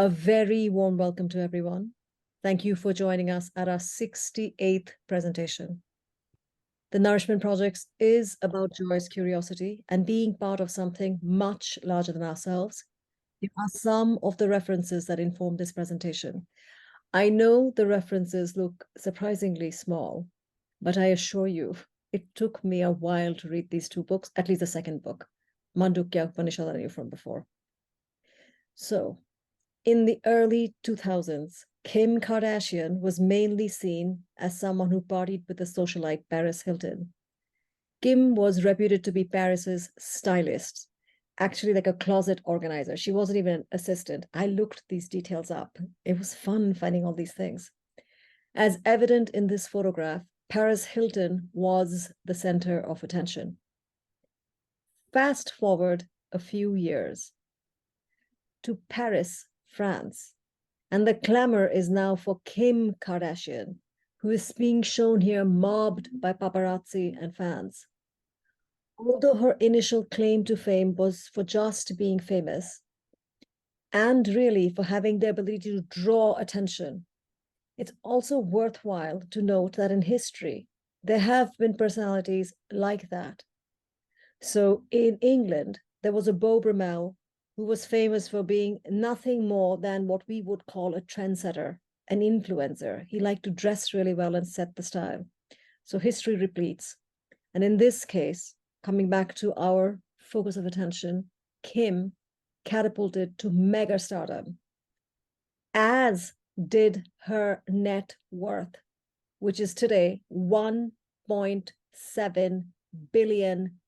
A very warm welcome to everyone. Thank you for joining us at our 68th presentation. The Nourishment Project is about joyous curiosity and being part of something much larger than ourselves. Here are some of the references that inform this presentation. I know the references look surprisingly small, but I assure you, it took me a while to read these two books, at least the second book, Mandukya Upanishad I knew from before. So, in the early 2000s, Kim Kardashian was mainly seen as someone who partied with the socialite Paris Hilton. Kim was reputed to be Paris's stylist, actually like a closet organizer. She wasn't even an assistant. I looked these details up. It was fun finding all these things. As evident in this photograph, Paris Hilton was the center of attention. Fast forward a few years to Paris, France. And the clamor is now for Kim Kardashian, who is being shown here mobbed by paparazzi and fans. Although her initial claim to fame was for just being famous, and really for having the ability to draw attention, it's also worthwhile to note that in history, there have been personalities like that. So in England, there was a Beau Brummel who was famous for being nothing more than what we would call a trendsetter, an influencer. He liked to dress really well and set the style. So history repeats. And in this case, coming back to our focus of attention, Kim catapulted to mega stardom, as did her net worth, which is today $1.7 billion.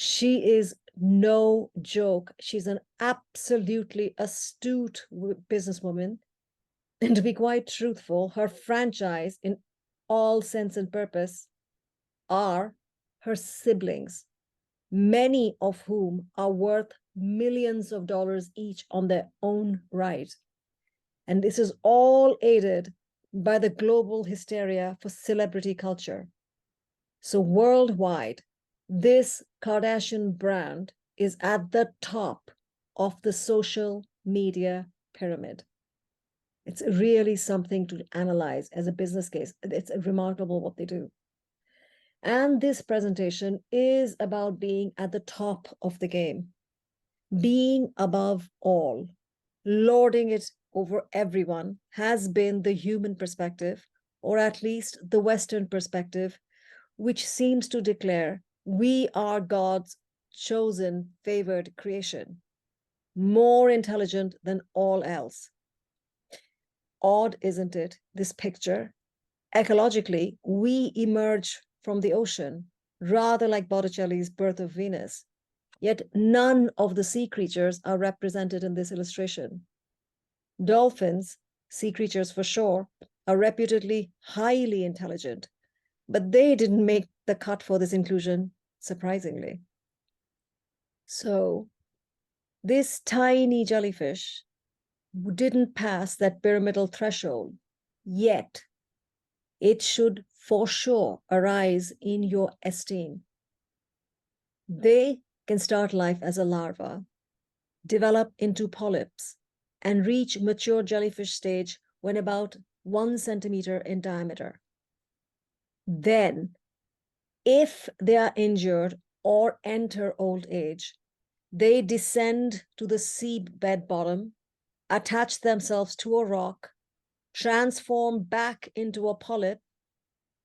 She is no joke. She's an absolutely astute businesswoman. And to be quite truthful, her franchise, in all sense and purpose, are her siblings, many of whom are worth millions of dollars each on their own right. And this is all aided by the global hysteria for celebrity culture. So worldwide, this Kardashian brand is at the top of the social media pyramid. It's really something to analyze as a business case. It's remarkable what they do. And this presentation is about being at the top of the game, being above all, lording it over everyone has been the human perspective, or at least the Western perspective, which seems to declare we are God's chosen, favored creation, more intelligent than all else. Odd, isn't it, this picture? Ecologically, we emerge from the ocean, rather like Botticelli's Birth of Venus. Yet none of the sea creatures are represented in this illustration. Dolphins, sea creatures for sure, are reputedly highly intelligent, but they didn't make the cut for this inclusion, surprisingly. So this tiny jellyfish didn't pass that pyramidal threshold, yet it should for sure arise in your esteem. They can start life as a larva, develop into polyps, and reach mature jellyfish stage when about 1 centimeter in diameter. Then, if they are injured or enter old age, they descend to the seabed bottom, attach themselves to a rock, transform back into a polyp,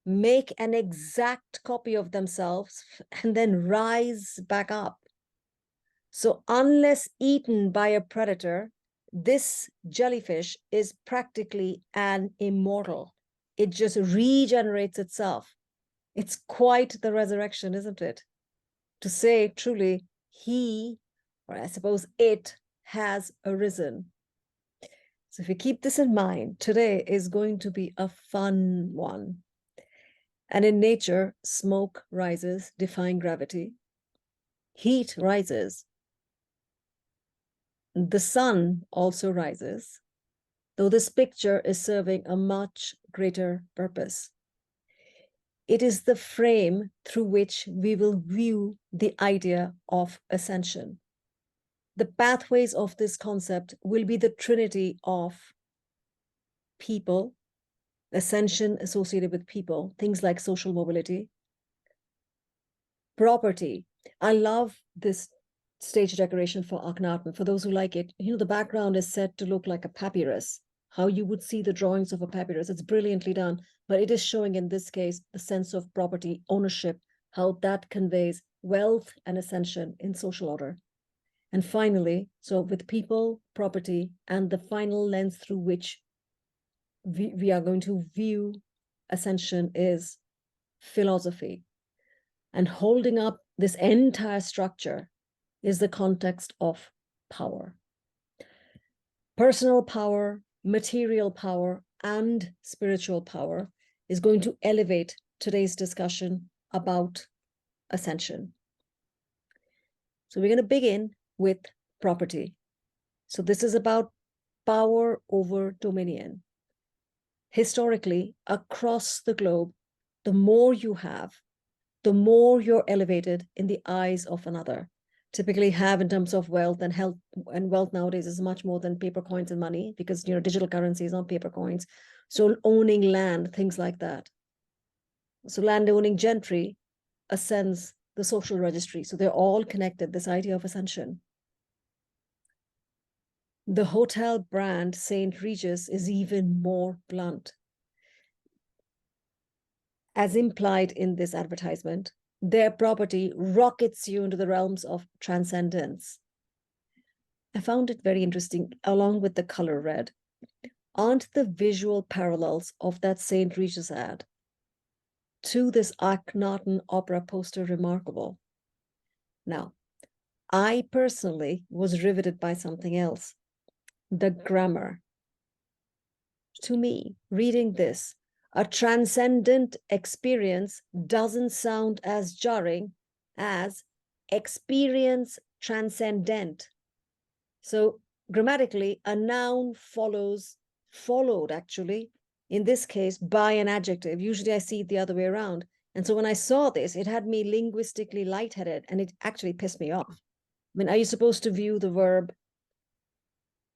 make an exact copy of themselves, and then rise back up. So unless eaten by a predator, this jellyfish is practically an immortal. It just regenerates itself. It's quite the resurrection, isn't it? To say truly, he, or I suppose it, has arisen. So if you keep this in mind, today is going to be a fun one. And in nature, smoke rises, defying gravity. Heat rises. The sun also rises, though this picture is serving a much greater purpose. It is the frame through which we will view the idea of ascension. The pathways of this concept will be the trinity of people, ascension associated with people, things like social mobility, property. I love this stage decoration for Akhenaten. For those who like it, the background is set to look like a papyrus, how you would see the drawings of a papyrus. It's brilliantly done, but it is showing in this case the sense of property, ownership, how that conveys wealth and ascension in social order. And finally, so with people, property, and the final lens through which we are going to view ascension is philosophy. And holding up this entire structure is the context of power. Personal power, material power, and spiritual power is going to elevate today's discussion about ascension. So we're going to begin with property. So this is about power over dominion. Historically, across the globe, the more you have, the more you're elevated in the eyes of another. Typically have in terms of wealth and health, and wealth nowadays is much more than paper coins and money, because digital currency is not paper coins. So owning land, things like that. So land owning gentry ascends the social registry. So they're all connected, this idea of ascension. The hotel brand St. Regis is even more blunt. As implied in this advertisement, their property rockets you into the realms of transcendence. I found it very interesting, along with the color red. Aren't the visual parallels of that St. Regis ad to this Akhenaten opera poster remarkable? Now, I personally was riveted by something else, the grammar. To me, reading this, a transcendent experience doesn't sound as jarring as experience transcendent. So grammatically, a noun followed actually, in this case, by an adjective. Usually I see it the other way around. And so when I saw this, it had me linguistically lightheaded, and it actually pissed me off. I mean, are you supposed to view the verb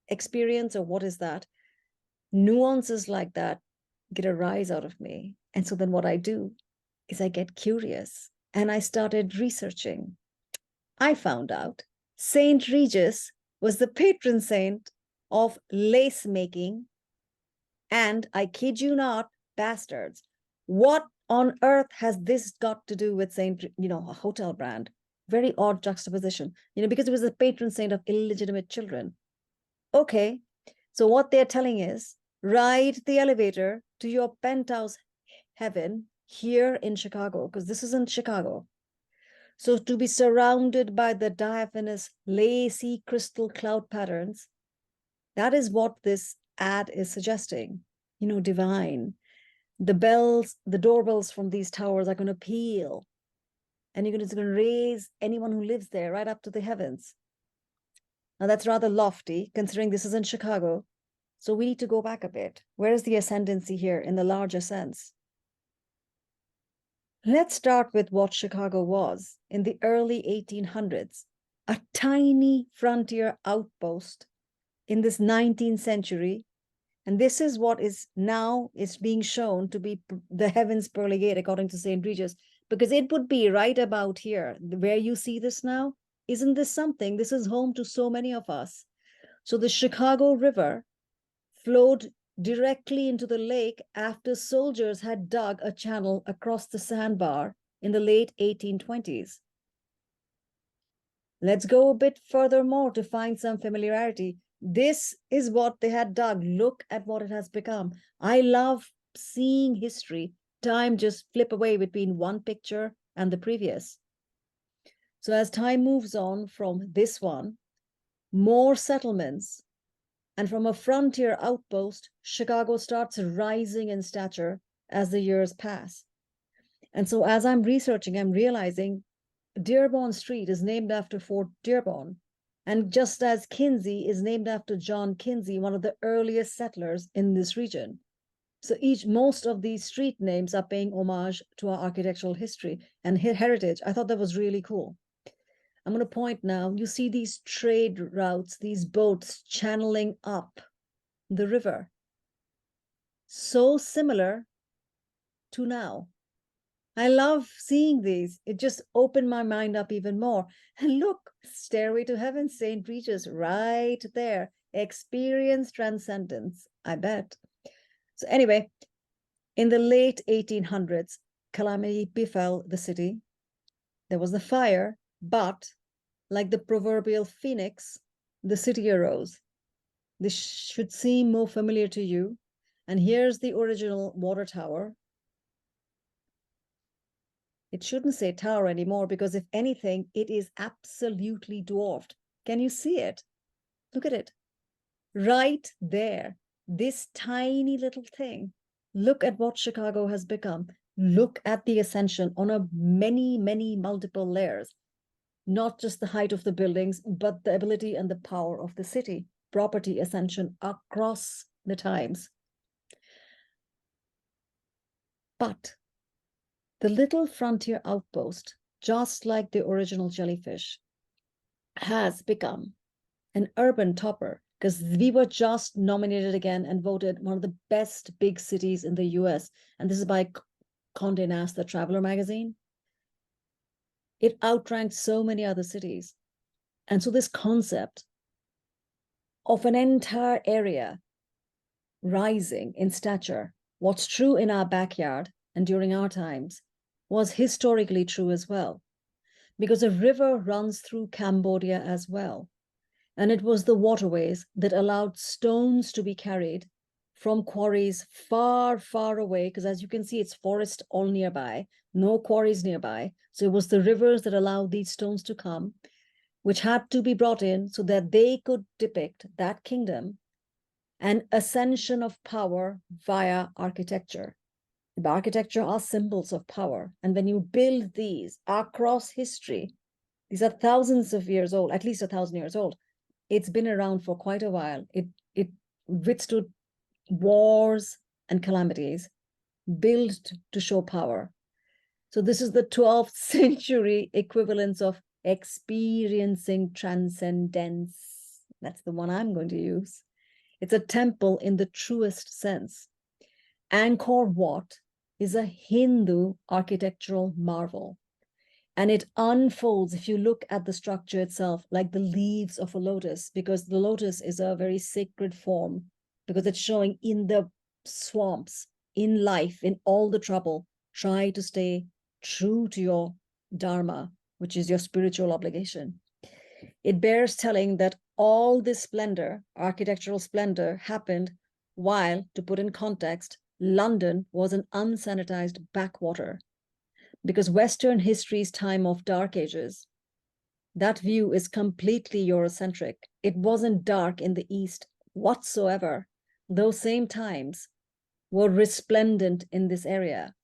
experience, or what is that? Nuances like that get a rise out of me. And so then what I do is I get curious and I started researching. I found out Saint Regis was the patron saint of lace making. And I kid you not, bastards, what on earth has this got to do with a hotel brand? Very odd juxtaposition, because it was the patron saint of illegitimate children. Okay, so what they're telling is, ride the elevator to your penthouse heaven here in Chicago, because this isn't Chicago. So to be surrounded by the diaphanous, lacy crystal cloud patterns, that is what this ad is suggesting, divine. The doorbells from these towers are going to peal, and it's going to raise anyone who lives there right up to the heavens. Now that's rather lofty, considering this is in Chicago. So we need to go back a bit. Where is the ascendancy here in the larger sense? Let's start with what Chicago was in the early 1800s, a tiny frontier outpost in this 19th century. And this is what is now is being shown to be the heaven's pearly gate, according to St. Regis, because it would be right about here, where you see this now. Isn't this something? This is home to so many of us. So the Chicago River flowed directly into the lake after soldiers had dug a channel across the sandbar in the late 1820s. Let's go a bit further more to find some familiarity. This is what they had dug. Look at what it has become. I love seeing history, time just flip away between one picture and the previous. So as time moves on from this one, more settlements, and from a frontier outpost, Chicago starts rising in stature as the years pass. And so as I'm researching, I'm realizing Dearborn Street is named after Fort Dearborn. And just as Kinsey is named after John Kinsey, one of the earliest settlers in this region. So most of these street names are paying homage to our architectural history and heritage. I thought that was really cool. I'm going to point now. You see these trade routes, these boats channeling up the river. So similar to now. I love seeing these. It just opened my mind up even more. And look, Stairway to Heaven, St. Regis, right there. Experience transcendence, I bet. So anyway, in the late 1800s, calamity befell the city. There was the fire, but like the proverbial phoenix, the city arose. This should seem more familiar to you. And here's the original water tower. It shouldn't say tower anymore because if anything, it is absolutely dwarfed. Can you see it? Look at it. Right there. This tiny little thing. Look at what Chicago has become. Look at the Ascension on a many, many multiple layers. Not just the height of the buildings, but the ability and the power of the city. Property ascension across the times. But the little frontier outpost, just like the original jellyfish, has become an urban topper because we were just nominated again and voted one of the best big cities in the US. And this is by Condé Nast, the Traveler magazine. It outranked so many other cities. And so this concept of an entire area rising in stature, what's true in our backyard and during our times, was historically true as well, because a river runs through Cambodia as well. And it was the waterways that allowed stones to be carried from quarries far, far away, because as you can see, it's forest all nearby, no quarries nearby. So it was the rivers that allowed these stones to come, which had to be brought in so that they could depict that kingdom, an ascension of power via architecture. The architecture are symbols of power. And when you build these across history, these are thousands of years old, at least 1,000 years old. It's been around for quite a while. It withstood wars and calamities, built to show power. So this is the 12th century equivalence of experiencing transcendence. That's the one I'm going to use. It's a temple in the truest sense. Angkor Wat is a Hindu architectural marvel. And it unfolds, if you look at the structure itself, like the leaves of a lotus, because the lotus is a very sacred form, because it's showing in the swamps, in life, in all the trouble, try to stay true to your dharma, which is your spiritual obligation. It bears telling that all this splendor, architectural splendor, happened while, to put in context, London was an unsanitized backwater. Because Western history's time of dark ages, that view is completely Eurocentric. It wasn't dark in the East whatsoever. Those same times were resplendent in this area.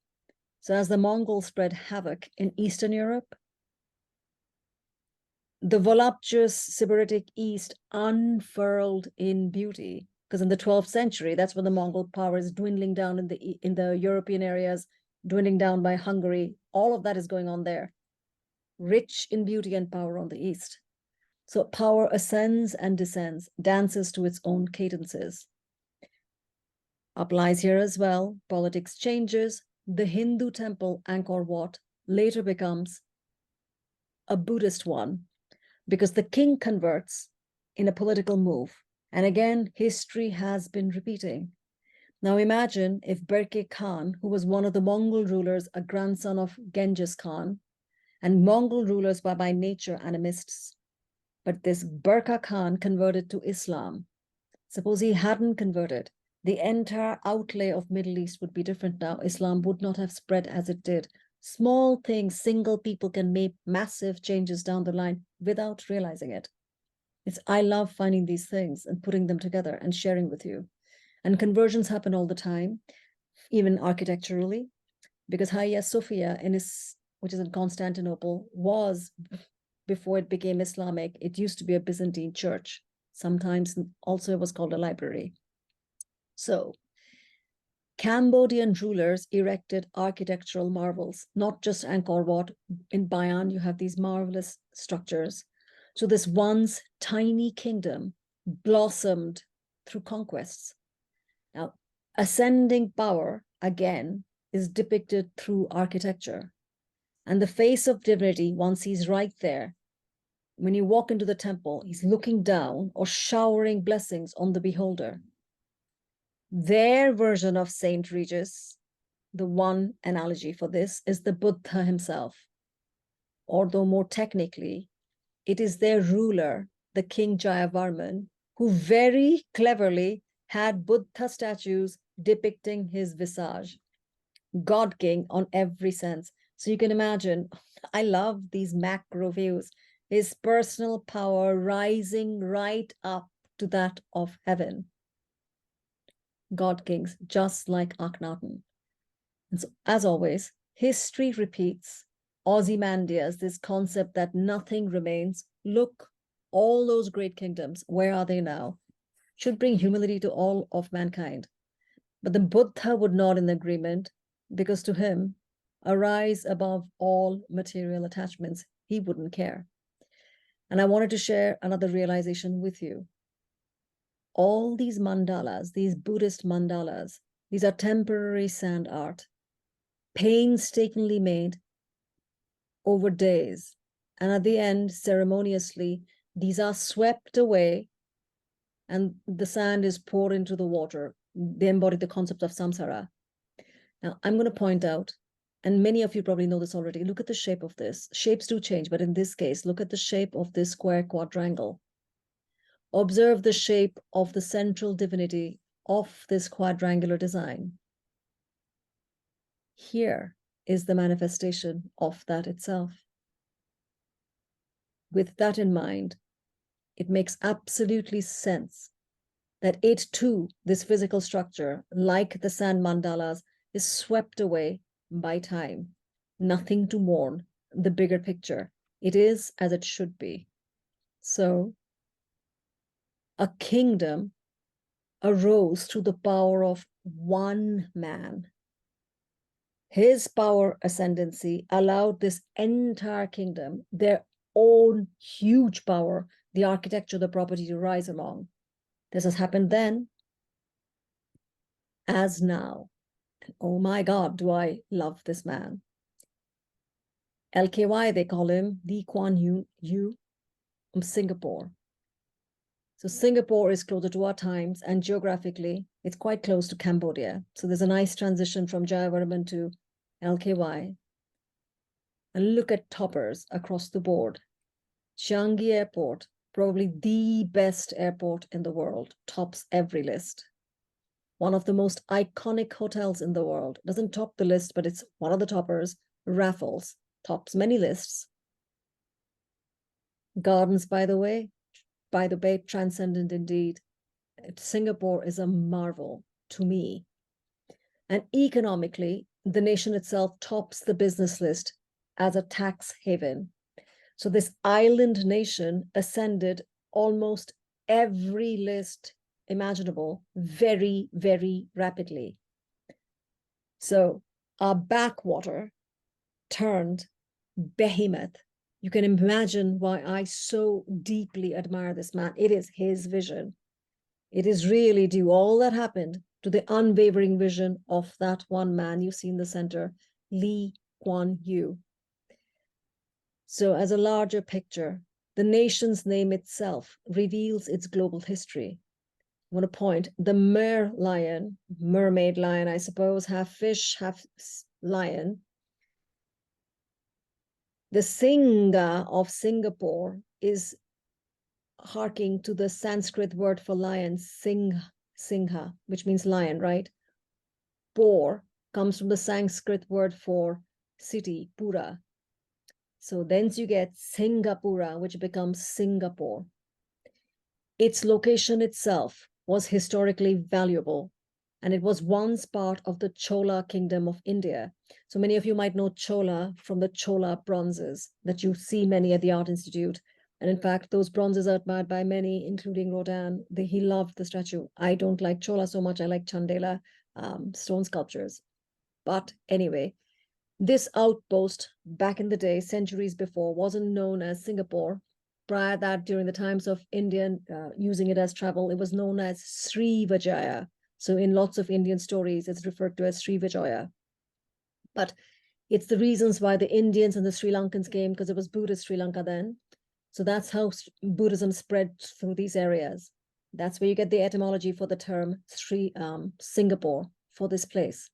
So as the Mongols spread havoc in Eastern Europe, the voluptuous Sybaritic East unfurled in beauty. Because in the 12th century, that's when the Mongol power is dwindling down in the European areas, dwindling down by Hungary. All of that is going on there. Rich in beauty and power on the East. So power ascends and descends, dances to its own cadences. Applies here as well. Politics changes. The Hindu temple, Angkor Wat, later becomes a Buddhist one because the king converts in a political move. And again, history has been repeating. Now imagine if Berke Khan, who was one of the Mongol rulers, a grandson of Genghis Khan, and Mongol rulers were by nature animists, but this Berke Khan converted to Islam. Suppose he hadn't converted, the entire outlay of Middle East would be different now. Islam would not have spread as it did. Small things, single people can make massive changes down the line without realizing it. I love finding these things and putting them together and sharing with you. And conversions happen all the time, even architecturally, because Hagia Sophia, which is in Constantinople, was, before it became Islamic, it used to be a Byzantine church. Sometimes also it was called a library. So Cambodian rulers erected architectural marvels, not just Angkor Wat. In Bayan, you have these marvelous structures. So this once tiny kingdom blossomed through conquests. Now, ascending power, again, is depicted through architecture. And the face of divinity, once he's right there, when you walk into the temple, he's looking down or showering blessings on the beholder. Their version of Saint Regis, the one analogy for this, is the Buddha himself. Although more technically, it is their ruler, the King Jayavarman, who very cleverly had Buddha statues depicting his visage. God King on every sense. So you can imagine, I love these macro views, his personal power rising right up to that of heaven. God Kings, just like Akhenaten. And so, as always, history repeats Ozymandias, this concept that nothing remains. Look, all those great kingdoms, where are they now? Should bring humility to all of mankind. But the Buddha would nod in agreement, because to him, a rise above all material attachments, he wouldn't care. And I wanted to share another realization with you. All these mandalas, these Buddhist mandalas, these are temporary sand art, painstakingly made over days. And at the end, ceremoniously, these are swept away and the sand is poured into the water. They embody the concept of samsara. Now, I'm going to point out, and many of you probably know this already, look at the shape of this. Shapes do change, but in this case, look at the shape of this square quadrangle. Observe the shape of the central divinity of this quadrangular design. Here is the manifestation of that itself. With that in mind, it makes absolutely sense that it too, this physical structure, like the sand mandalas, is swept away by time. Nothing to mourn, the bigger picture. It is as it should be. So, a kingdom arose through the power of one man. His power ascendancy allowed this entire kingdom, their own huge power, the architecture, the property to rise among. This has happened then, as now. And oh my God, do I love this man. LKY, they call him Lee Kuan Yew from Singapore. So Singapore is closer to our times, and geographically, it's quite close to Cambodia. So there's a nice transition from Jayavarman to LKY. And look at toppers across the board. Changi Airport, probably the best airport in the world, tops every list. One of the most iconic hotels in the world, doesn't top the list, but it's one of the toppers. Raffles tops many lists. Gardens, by the way, transcendent indeed. Singapore is a marvel to me. And economically, the nation itself tops the business list as a tax haven. So this island nation ascended almost every list imaginable very, very rapidly. So our backwater turned behemoth. You can imagine why I so deeply admire this man. It is his vision. It is really due, all that happened, to the unwavering vision of that one man you see in the center, Lee Kuan Yew. So as a larger picture, the nation's name itself reveals its global history. I want to point, the mermaid lion, I suppose, half fish, half lion. The Singha of Singapore is harking to the Sanskrit word for lion, Singha, which means lion, right? Por comes from the Sanskrit word for city, Pura. So thence you get Singapura, which becomes Singapore. Its location itself was historically valuable, and it was once part of the Chola kingdom of India. So many of you might know Chola from the Chola bronzes that you see many at the Art Institute. And in fact, those bronzes are admired by many, including Rodin. He loved the statue. I don't like Chola so much. I like Chandela. stone sculptures. But anyway, this outpost back in the day, centuries before, wasn't known as Singapore. Prior that, during the times of Indian using it as travel, it was known as Sri Vijaya. So in lots of Indian stories, it's referred to as Sri Vijaya. But it's the reasons why the Indians and the Sri Lankans came, because it was Buddhist Sri Lanka then. So that's how Buddhism spread through these areas. That's where you get the etymology for the term Singapore for this place.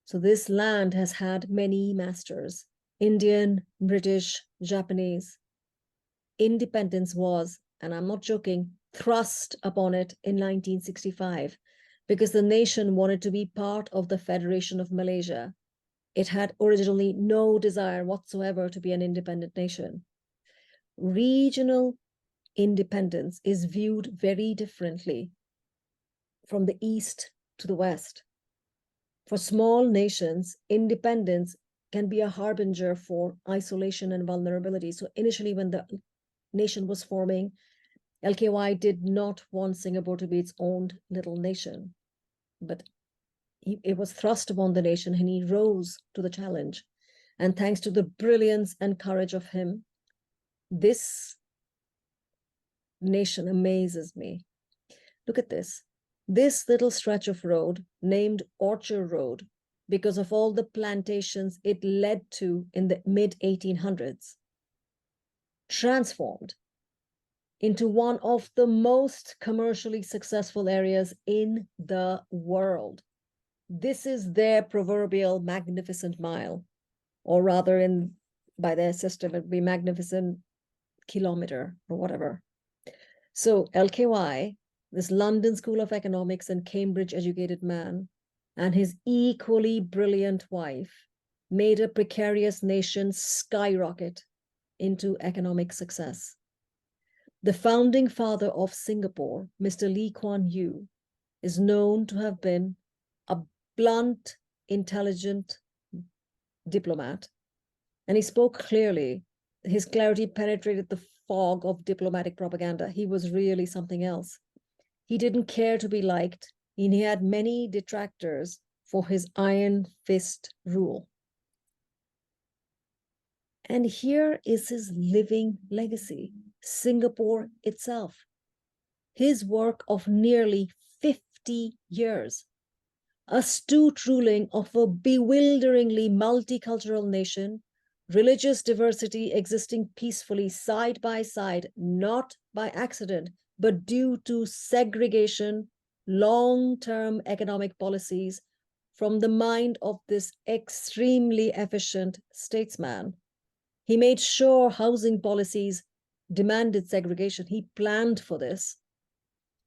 So this land has had many masters, Indian, British, Japanese. Independence was, and I'm not joking, thrust upon it in 1965 because the nation wanted to be part of the Federation of Malaysia. It had originally no desire whatsoever to be an independent nation. Regional independence is viewed very differently from the East to the West. For small nations, independence can be a harbinger for isolation and vulnerability. So initially, when the nation was forming, LKY did not want Singapore to be its own little nation, but it was thrust upon the nation and he rose to the challenge. And thanks to the brilliance and courage of him, this nation amazes me. Look at this. This little stretch of road, named Orchard Road, because of all the plantations it led to in the mid-1800s, transformed into one of the most commercially successful areas in the world. This is their proverbial magnificent mile, or rather by their system, it would be magnificent kilometer or whatever. So LKY, this London School of Economics and Cambridge educated man, and his equally brilliant wife made a precarious nation skyrocket into economic success. The founding father of Singapore, Mr. Lee Kuan Yew, is known to have been a blunt, intelligent diplomat, and he spoke clearly. His clarity penetrated the fog of diplomatic propaganda. He was really something else. He didn't care to be liked, and he had many detractors for his iron fist rule. And here is his living legacy, Singapore itself. His work of nearly 50 years, astute ruling of a bewilderingly multicultural nation, religious diversity existing peacefully side by side, not by accident, but due to segregation, long-term economic policies from the mind of this extremely efficient statesman. He made sure housing policies demanded segregation. He planned for this.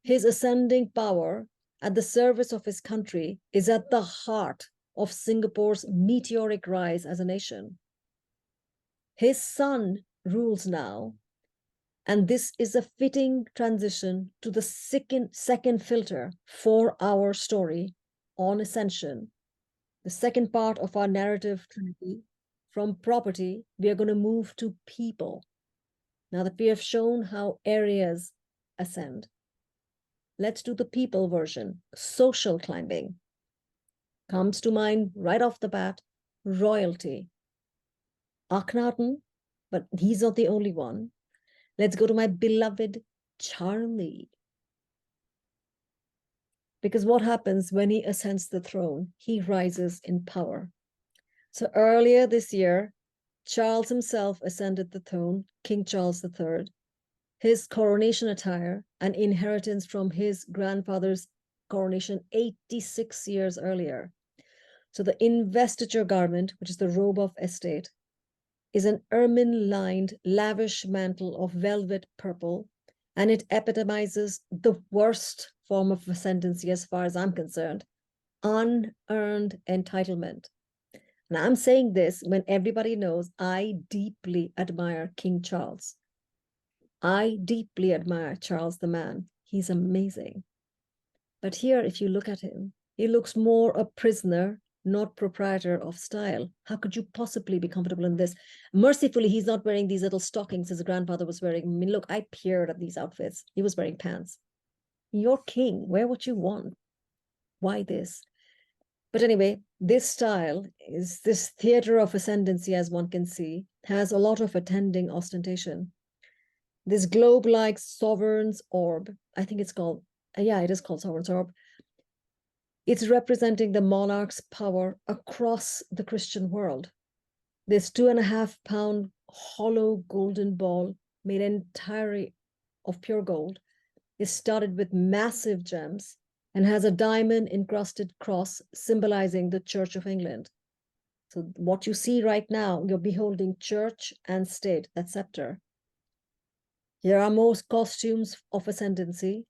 His ascending power at the service of his country is at the heart of Singapore's meteoric rise as a nation. His son rules now, and this is a fitting transition to the second filter for our story on Ascension, the second part of our narrative trinity. From property, we are going to move to people. Now that we have shown how areas ascend, let's do the people version. Social climbing. Comes to mind right off the bat, royalty. Akhenaten, but he's not the only one. Let's go to my beloved Charlie. Because what happens when he ascends the throne? He rises in power. So earlier this year, Charles himself ascended the throne, King Charles III. His coronation attire, an inheritance from his grandfather's coronation 86 years earlier. So the investiture garment, which is the robe of estate, is an ermine-lined, lavish mantle of velvet purple, and it epitomizes the worst form of ascendancy as far as I'm concerned, unearned entitlement. And I'm saying this when everybody knows I deeply admire King Charles. I deeply admire Charles the man. He's amazing. But here, if you look at him, he looks more a prisoner, not proprietor of style. How could you possibly be comfortable in this? Mercifully, he's not wearing these little stockings his grandfather was wearing. I mean, look, I peered at these outfits. He was wearing pants. You're king. Wear what you want. Why this? But anyway, this style is this theater of ascendancy, as one can see, has a lot of attending ostentation. This globe-like sovereign's orb, I think it's called, yeah, it is called sovereign's orb. It's representing the monarch's power across the Christian world. This 2.5 pound hollow golden ball made entirely of pure gold is studded with massive gems and has a diamond encrusted cross symbolizing the Church of England. So what you see right now, you're beholding church and state, that scepter. Here are most costumes of ascendancy.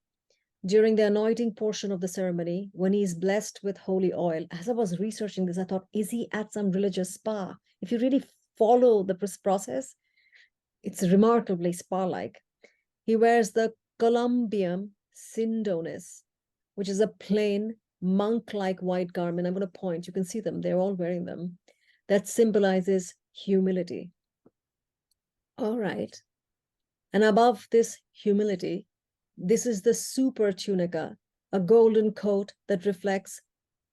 During the anointing portion of the ceremony, when he is blessed with holy oil, as I was researching this, I thought, is he at some religious spa? If you really follow the process, it's remarkably spa-like. He wears the Columbium Sindonis, which is a plain monk-like white garment. I'm going to point, you can see them, they're all wearing them. That symbolizes humility. All right. And above this humility, this is the super tunica, a golden coat that reflects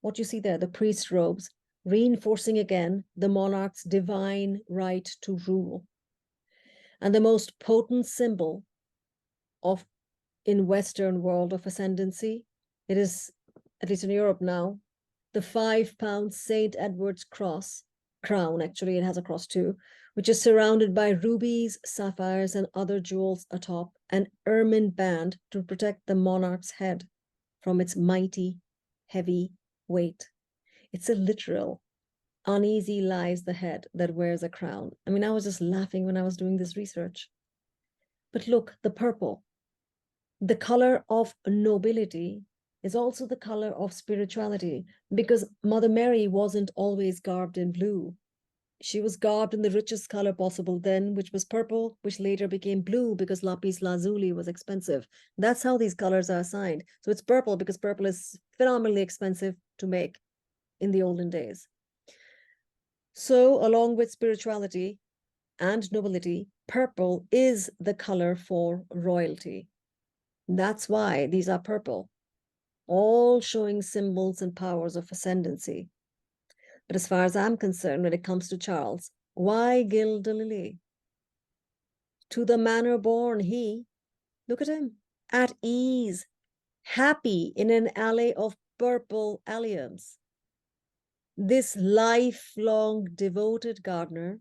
what you see there, the priest's robes, reinforcing again the monarch's divine right to rule. And the most potent symbol of in Western world of ascendancy, it is, at least in Europe now, the 5 pound St. Edward's crown, actually it has a cross too, which is surrounded by rubies, sapphires, and other jewels atop, an ermine band to protect the monarch's head from its mighty, heavy weight. It's a literal, uneasy lies the head that wears a crown. I mean, I was just laughing when I was doing this research. But look, the purple, the color of nobility, is also the color of spirituality, because Mother Mary wasn't always garbed in blue. She was garbed in the richest color possible then, which was purple, which later became blue because lapis lazuli was expensive. That's how these colors are assigned. So it's purple because purple is phenomenally expensive to make in the olden days. So along with spirituality and nobility, purple is the color for royalty. That's why these are purple, all showing symbols and powers of ascendancy. But as far as I'm concerned, when it comes to Charles, why gild the lily? To the manor born he, look at him, at ease, happy in an alley of purple alliums. This lifelong devoted gardener,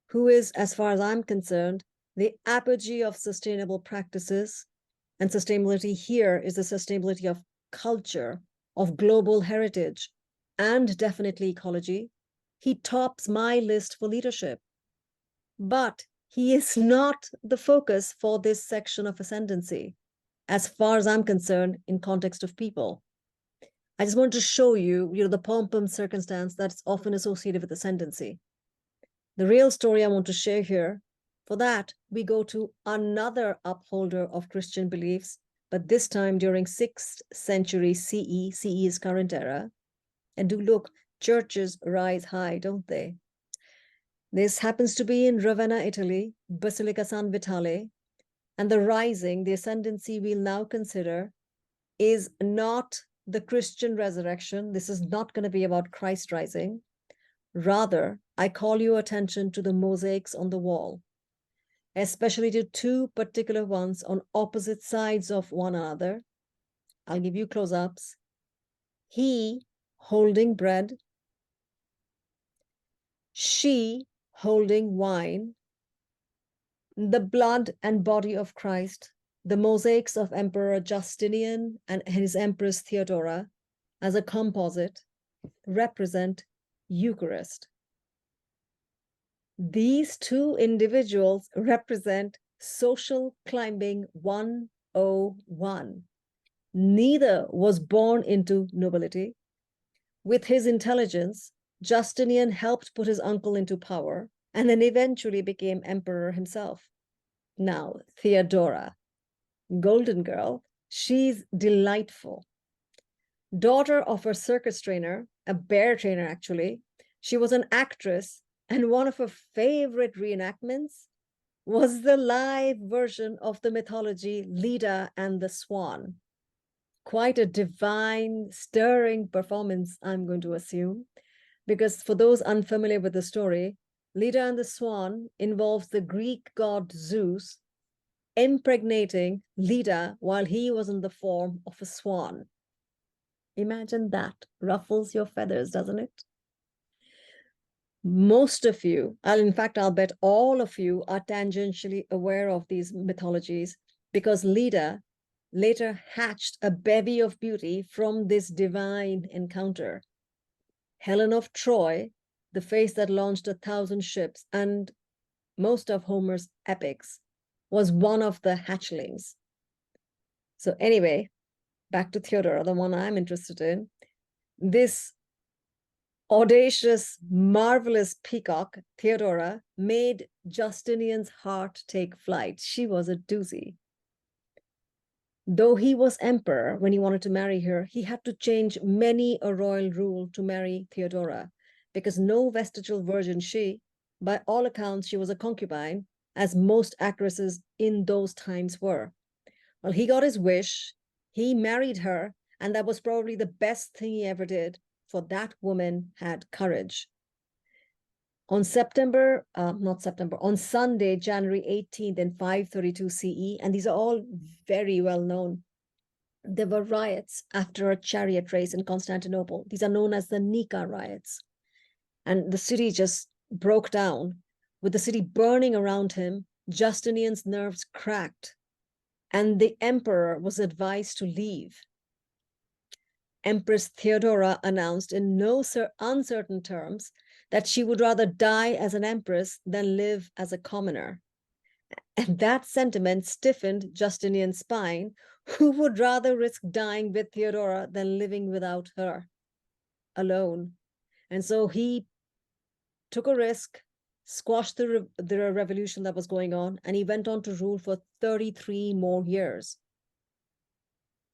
who is, as far as I'm concerned, the apogee of sustainable practices, and sustainability here is the sustainability of culture, of global heritage, and definitely ecology. He tops my list for leadership. But he is not the focus for this section of ascendancy, as far as I'm concerned, in context of people. I just want to show you, the pomp and circumstance that's often associated with ascendancy. The real story I want to share here, for that, we go to another upholder of Christian beliefs, but this time during 6th century CE. CE is current era. And do look, churches rise high, don't they? This happens to be in Ravenna, Italy, Basilica San Vitale. And the rising, the ascendancy we'll now consider, is not the Christian resurrection. This is not going to be about Christ rising. Rather, I call your attention to the mosaics on the wall, especially to two particular ones on opposite sides of one another. I'll give you close-ups. He holding bread, she holding wine, the blood and body of Christ, the mosaics of Emperor Justinian and his Empress Theodora as a composite represent Eucharist. These two individuals represent social climbing 101. Neither was born into nobility. With his intelligence, Justinian helped put his uncle into power and then eventually became emperor himself. Now, Theodora, golden girl, she's delightful. Daughter of a circus trainer, a bear trainer actually, she was an actress, and one of her favorite reenactments was the live version of the mythology Leda and the Swan. Quite a divine, stirring performance, I'm going to assume, because for those unfamiliar with the story, Leda and the Swan involves the Greek god Zeus impregnating Leda while he was in the form of a swan. Imagine that. Ruffles your feathers, doesn't it? Most of you, I'll bet all of you are tangentially aware of these mythologies because Leda later hatched a bevy of beauty from this divine encounter. Helen of Troy, the face that launched 1,000 ships, and most of Homer's epics, was one of the hatchlings. So anyway, back to Theodora, the one I'm interested in. This audacious, marvelous peacock, Theodora, made Justinian's heart take flight. She was a doozy. Though he was emperor when he wanted to marry her, he had to change many a royal rule to marry Theodora, because no vestigial virgin she, by all accounts, she was a concubine, as most actresses in those times were. Well, he got his wish, he married her, and that was probably the best thing he ever did, for that woman had courage. On Sunday, January 18th in 532 CE, and these are all very well known, there were riots after a chariot race in Constantinople. These are known as the Nika riots. And the city just broke down. With the city burning around him, Justinian's nerves cracked, and the emperor was advised to leave. Empress Theodora announced in no uncertain terms that she would rather die as an empress than live as a commoner. And that sentiment stiffened Justinian's spine, who would rather risk dying with Theodora than living without her alone. And so he took a risk, squashed the revolution that was going on, and he went on to rule for 33 more years.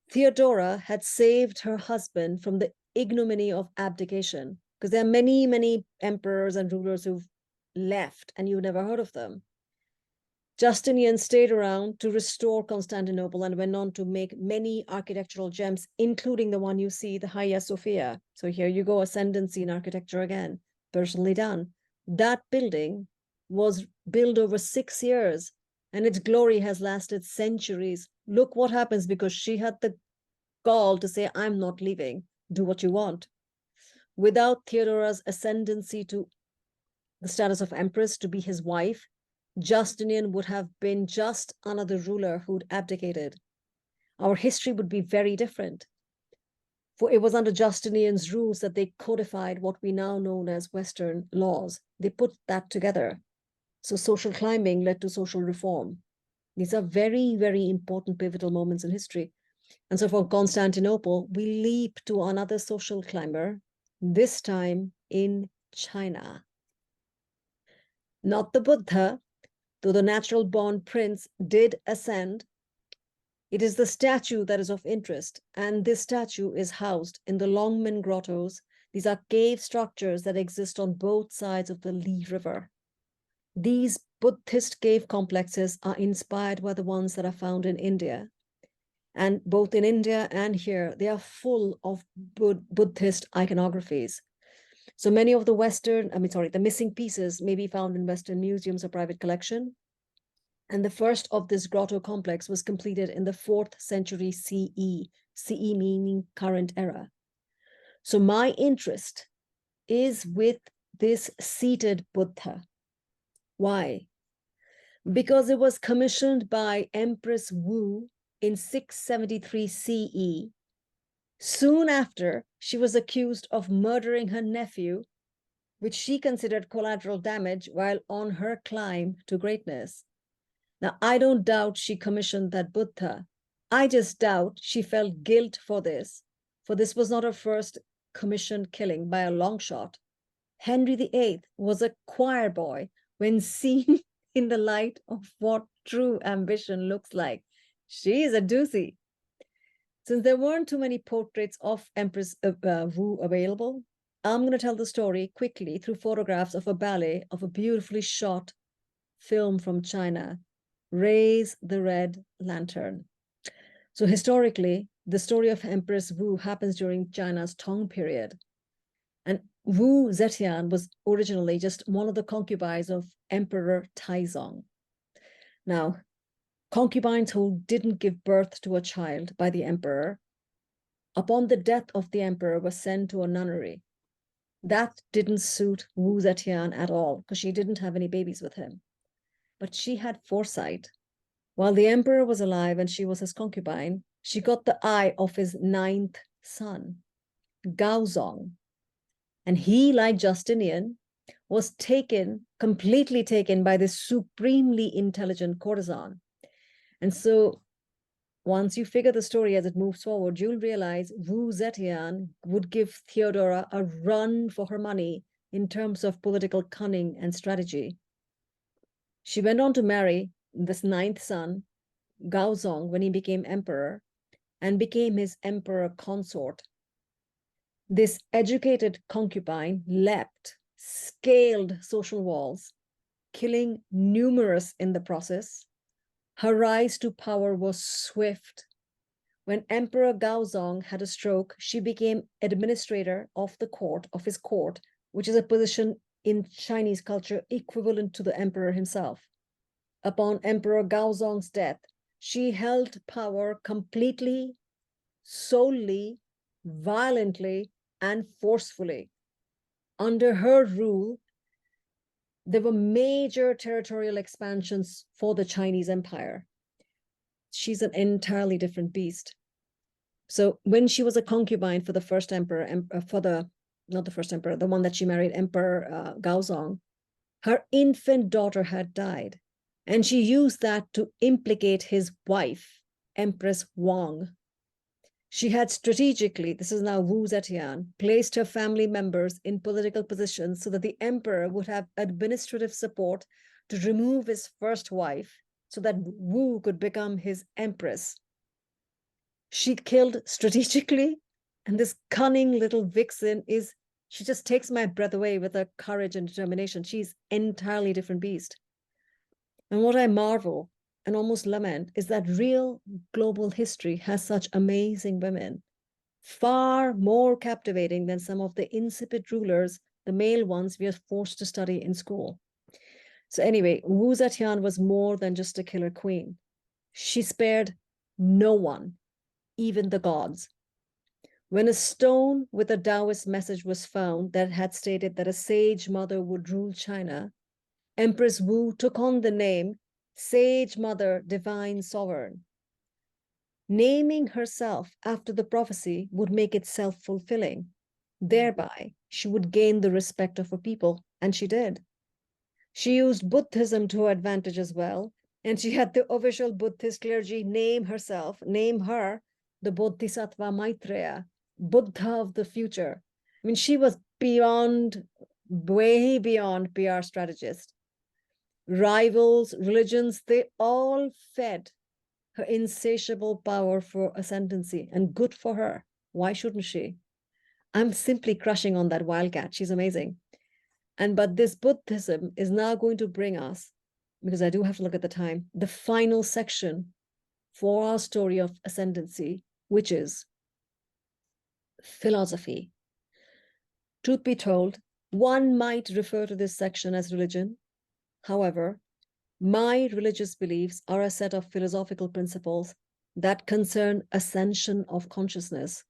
Theodora had saved her husband from the ignominy of abdication, because there are many, many emperors and rulers who've left and you've never heard of them. Justinian stayed around to restore Constantinople and went on to make many architectural gems, including the one you see, the Hagia Sophia. So here you go, ascendancy in architecture again, personally done. That building was built over 6 years, and its glory has lasted centuries. Look what happens because she had the gall to say, I'm not leaving, do what you want. Without Theodora's ascendancy to the status of empress, to be his wife, Justinian would have been just another ruler who'd abdicated. Our history would be very different. For it was under Justinian's rules that they codified what we now know as Western laws. They put that together. So social climbing led to social reform. These are very, very important pivotal moments in history. And so from Constantinople, we leap to another social climber, this time in China. Not the Buddha, though the natural-born prince did ascend. It is the statue that is of interest, and this statue is housed in the Longmen grottos. These are cave structures that exist on both sides of the Li River. These Buddhist cave complexes are inspired by the ones that are found in India. And both in India and here, they are full of Buddhist iconographies. So many of the missing pieces may be found in Western museums or private collection. And the first of this grotto complex was completed in the 4th century CE, CE meaning current era. So my interest is with this seated Buddha. Why? Because it was commissioned by Empress Wu in 673 CE. Soon after, she was accused of murdering her nephew, which she considered collateral damage while on her climb to greatness. Now, I don't doubt she commissioned that Buddha. I just doubt she felt guilt for this was not her first commissioned killing by a long shot. Henry VIII was a choir boy when seen in the light of what true ambition looks like. She is a doozy. Since there weren't too many portraits of Empress Wu available, I'm going to tell the story quickly through photographs of a ballet of a beautifully shot film from China, Raise the Red Lantern. So historically, The story of Empress Wu happens during China's Tang period. And Wu Zetian was originally just one of the concubines of Emperor Taizong. Now, concubines who didn't give birth to a child by the emperor, upon the death of the emperor, were sent to a nunnery. That didn't suit Wu Zetian at all because she didn't have any babies with him. But she had foresight. While the emperor was alive and she was his concubine, she got the eye of his 9th son, Gaozong. And he, like Justinian, was completely taken by this supremely intelligent courtesan. And so once you figure the story as it moves forward, you'll realize Wu Zetian would give Theodora a run for her money in terms of political cunning and strategy. She went on to marry this 9th son, Gaozong, when he became emperor, and became his emperor consort. This educated concubine leapt, scaled social walls, killing numerous in the process. Her rise to power was swift. When Emperor Gaozong had a stroke, she became administrator of his court, which is a position in Chinese culture equivalent to the emperor himself. Upon Emperor Gaozong's death, she held power completely, solely, violently, and forcefully. Under her rule, there were major territorial expansions for the Chinese Empire. She's an entirely different beast. So when she was a concubine for the first emperor, not the first emperor, the one that she married, Emperor Gaozong, her infant daughter had died. And she used that to implicate his wife, Empress Wang. She had strategically, this is now Wu Zetian, placed her family members in political positions so that the emperor would have administrative support to remove his first wife so that Wu could become his empress. She killed strategically, and this cunning little vixen she just takes my breath away with her courage and determination. She's entirely different beast. And what I marvel and almost lament is that real global history has such amazing women, far more captivating than some of the insipid rulers, the male ones we are forced to study in school. So anyway, Wu Zetian was more than just a killer queen. She spared no one, even the gods. When a stone with a Taoist message was found that had stated that a sage mother would rule China, Empress Wu took on the name Sage Mother Divine Sovereign. Naming herself after the prophecy would make it self-fulfilling. Thereby, she would gain the respect of her people, and she did. She used Buddhism to her advantage as well, and she had the official Buddhist clergy name her the Bodhisattva Maitreya, Buddha of the future. I mean, she was way beyond PR strategist. Rivals, religions, they all fed her insatiable power for ascendancy, and good for her. Why shouldn't she? I'm simply crushing on that wildcat. She's amazing. But this Buddhism is now going to bring us, because I do have to look at the time, the final section for our story of ascendancy, which is philosophy. Truth be told, one might refer to this section as religion. However, my religious beliefs are a set of philosophical principles that concern ascension of consciousness.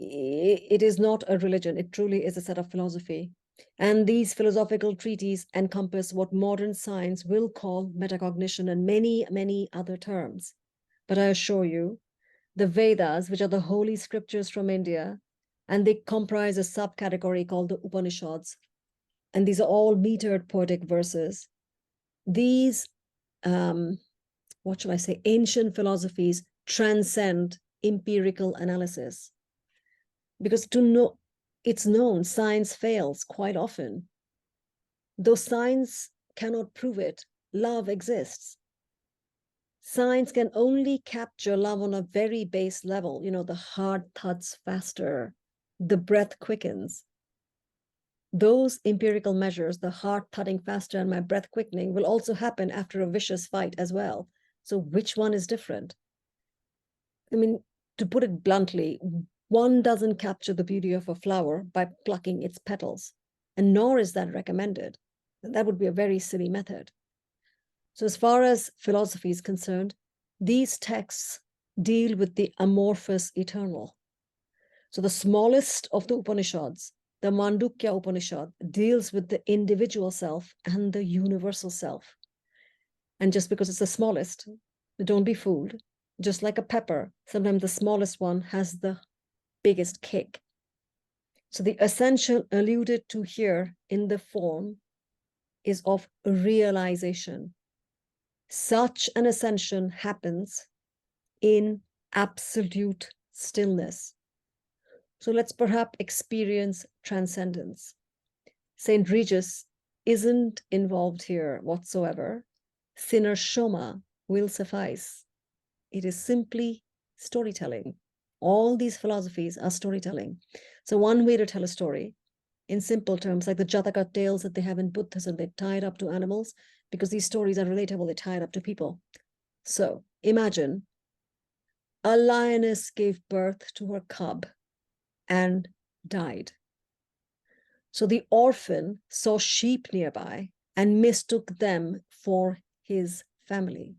It is not a religion. It truly is a set of philosophy. And these philosophical treatises encompass what modern science will call metacognition and many, many other terms. But I assure you, the Vedas, which are the holy scriptures from India, and they comprise a subcategory called the Upanishads, and these are all metered poetic verses. These, what shall I say, ancient philosophies transcend empirical analysis. Because it's known, science fails quite often. Though science cannot prove it, love exists. Science can only capture love on a very base level. The heart thuds faster, the breath quickens. Those empirical measures, the heart thudding faster and my breath quickening, will also happen after a vicious fight as well. So which one is different? I mean, to put it bluntly, one doesn't capture the beauty of a flower by plucking its petals, and nor is that recommended. That would be a very silly method. So as far as philosophy is concerned, these texts deal with the amorphous eternal. So the smallest of the Upanishads, the Mandukya Upanishad, deals with the individual self and the universal self. And just because it's the smallest, don't be fooled. Just like a pepper, sometimes the smallest one has the biggest kick. So the ascension alluded to here in the form is of realization. Such an ascension happens in absolute stillness. So let's perhaps experience transcendence. St. Regis isn't involved here whatsoever. Thinner Shoma will suffice. It is simply storytelling. All these philosophies are storytelling. So one way to tell a story, in simple terms, like the Jataka tales that they have in Buddhism, they tie it up to animals because these stories are relatable, they tie it up to people. So imagine a lioness gave birth to her cub and died. So the orphan saw sheep nearby and mistook them for his family.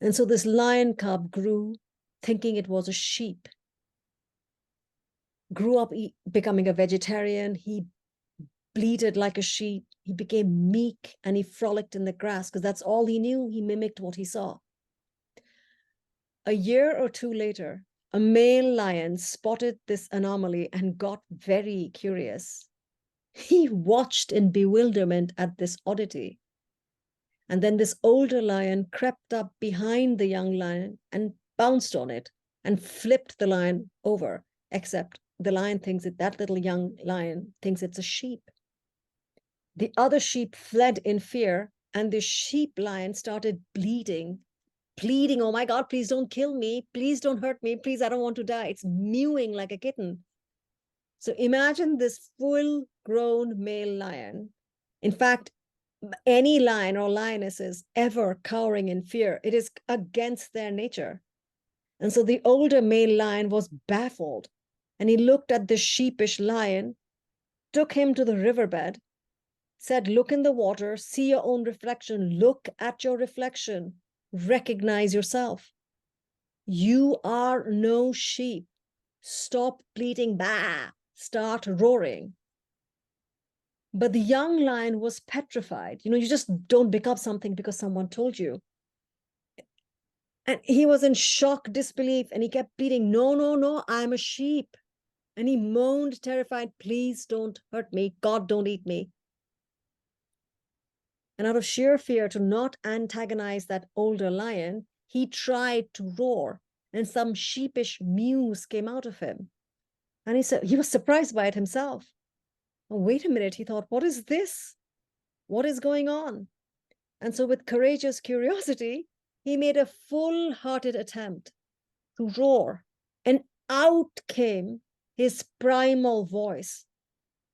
And so this lion cub grew thinking it was a sheep, grew up becoming a vegetarian. He bleated like a sheep. He became meek and he frolicked in the grass because that's all he knew. He mimicked what he saw. A year or two later, a male lion spotted this anomaly and got very curious. He watched in bewilderment at this oddity. And then this older lion crept up behind the young lion and bounced on it and flipped the lion over, except the lion thinks that little young lion thinks it's a sheep. The other sheep fled in fear, and the sheep lion started bleeding, pleading, oh my God, please don't kill me. Please don't hurt me. Please, I don't want to die. It's mewing like a kitten. So imagine this full-grown male lion. In fact, any lion or lionesses ever cowering in fear, it is against their nature. And so the older male lion was baffled, and he looked at the sheepish lion, took him to the riverbed, said, look in the water, see your own reflection, look at your reflection, recognize yourself. You are no sheep. Stop bleating, bah, start roaring. But the young lion was petrified. You just don't become something because someone told you. And he was in shock, disbelief, and he kept pleading, no, no, no, I'm a sheep. And he moaned, terrified, please don't hurt me. God, don't eat me. And out of sheer fear to not antagonize that older lion, he tried to roar, and some sheepish mews came out of him. And he was surprised by it himself. Oh, wait a minute, he thought, what is this? What is going on? And so with courageous curiosity, he made a full-hearted attempt to roar, and out came his primal voice,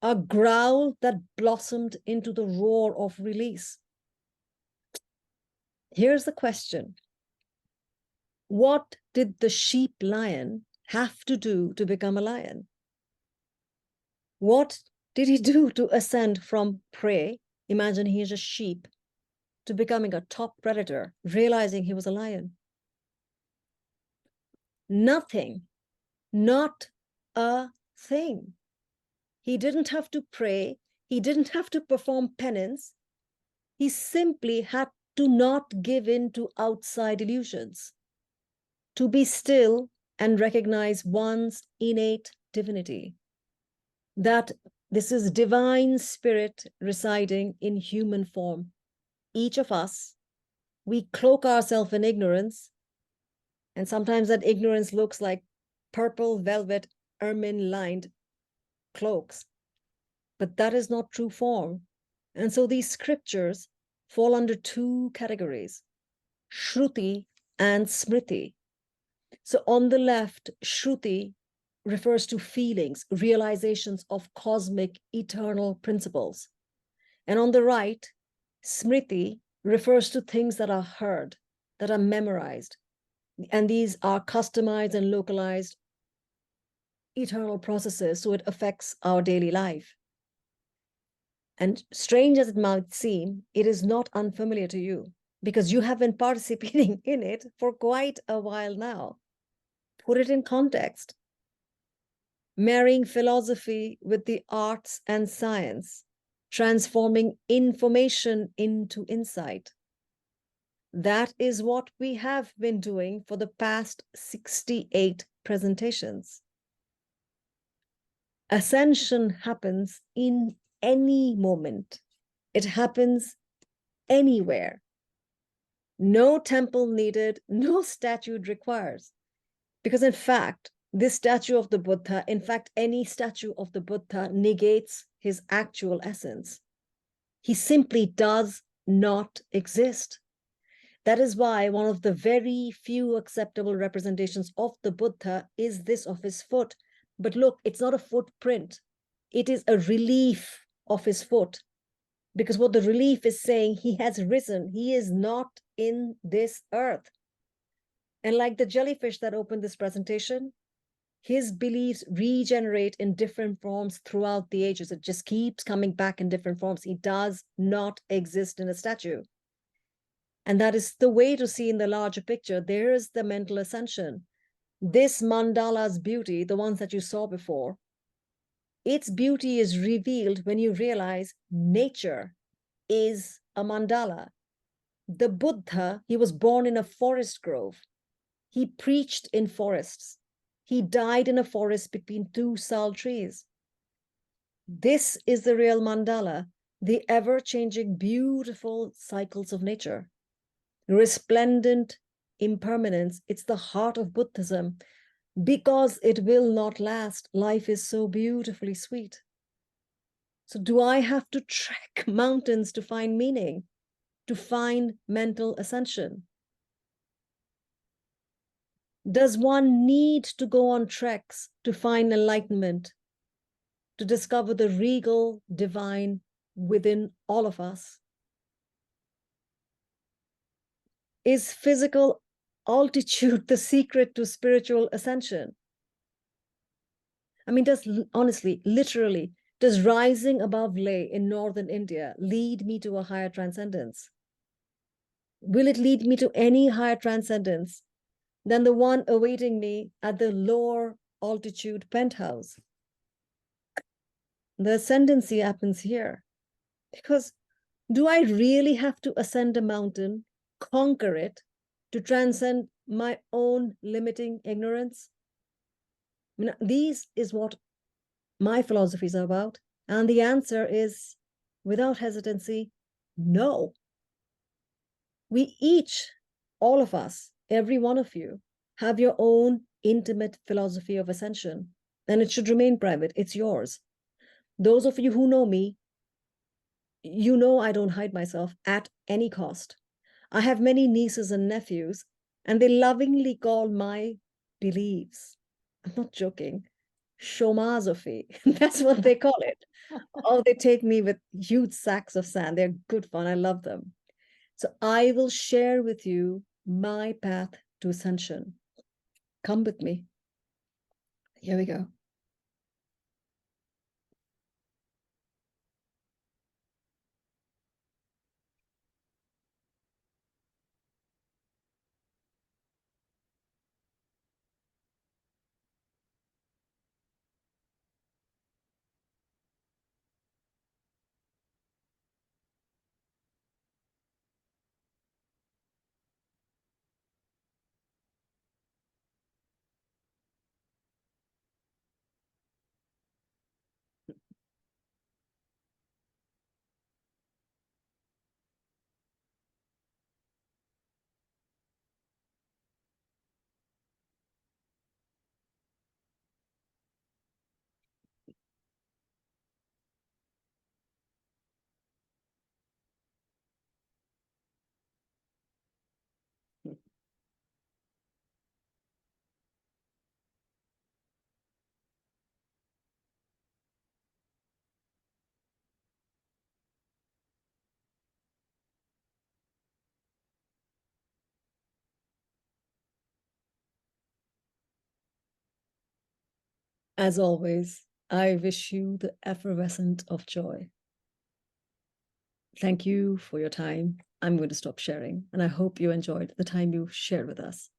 a growl that blossomed into the roar of release. Here's the question. What did the sheep lion have to do to become a lion? What did he do to ascend from prey, imagine he is a sheep, to becoming a top predator, realizing he was a lion? Nothing, not a thing. He didn't have to pray. He didn't have to perform penance. He simply had to not give in to outside illusions, to be still and recognize one's innate divinity, that this is divine spirit residing in human form. Each of us, we cloak ourselves in ignorance, and sometimes that ignorance looks like purple velvet ermine-lined cloaks, but that is not true form. And so these scriptures fall under two categories, Shruti and Smriti. So on the left, Shruti refers to feelings, realizations of cosmic eternal principles. And on the right, Smriti refers to things that are heard, that are memorized, And these are customized and localized eternal processes, so it affects our daily life. And strange as it might seem, it is not unfamiliar to you because you have been participating in it for quite a while now. Put it in context. Marrying philosophy with the arts and science, transforming information into insight. That is what we have been doing for the past 68 presentations. Ascension happens in any moment. It happens anywhere. No temple needed, no statue requires. Because in fact, this statue of the Buddha, in fact, any statue of the Buddha negates his actual essence. He simply does not exist. That is why one of the very few acceptable representations of the Buddha is this of his foot. But look, it's not a footprint. It is a relief of his foot. Because what the relief is saying, he has risen. He is not in this earth. And like the jellyfish that opened this presentation, his beliefs regenerate in different forms throughout the ages. It just keeps coming back in different forms. He does not exist in a statue. And that is the way to see in the larger picture. There is the mental ascension. This mandala's beauty, the ones that you saw before, its beauty is revealed when you realize nature is a mandala. The Buddha, he was born in a forest grove. He preached in forests. He died in a forest between two sal trees. This is the real mandala, the ever-changing, beautiful cycles of nature. Resplendent impermanence. It's the heart of Buddhism. Because it will not last, life is so beautifully sweet. So do I have to trek mountains to find meaning, to find mental ascension? Does one need to go on treks to find enlightenment, to discover the regal divine within all of us? Is physical altitude the secret to spiritual ascension? I mean, honestly, literally, does rising above Leh in northern India lead me to a higher transcendence? Will it lead me to any higher transcendence than the one awaiting me at the lower altitude penthouse? The ascendancy happens here. Because do I really have to ascend a mountain, conquer it, to transcend my own limiting ignorance? I mean, these is what my philosophies are about. And the answer is, without hesitancy, no. We each, all of us, every one of you, have your own intimate philosophy of ascension, and it should remain private. It's yours. Those of you who know me, you know I don't hide myself at any cost. I have many nieces and nephews, and they lovingly call my beliefs, I'm not joking, shomazophy. That's what they call it. Oh, they take me with huge sacks of sand. They're good fun. I love them. So I will share with you my path to ascension. Come with me. Here we go. As always, I wish you the effervescent of joy. Thank you for your time. I'm going to stop sharing, and I hope you enjoyed the time you shared with us.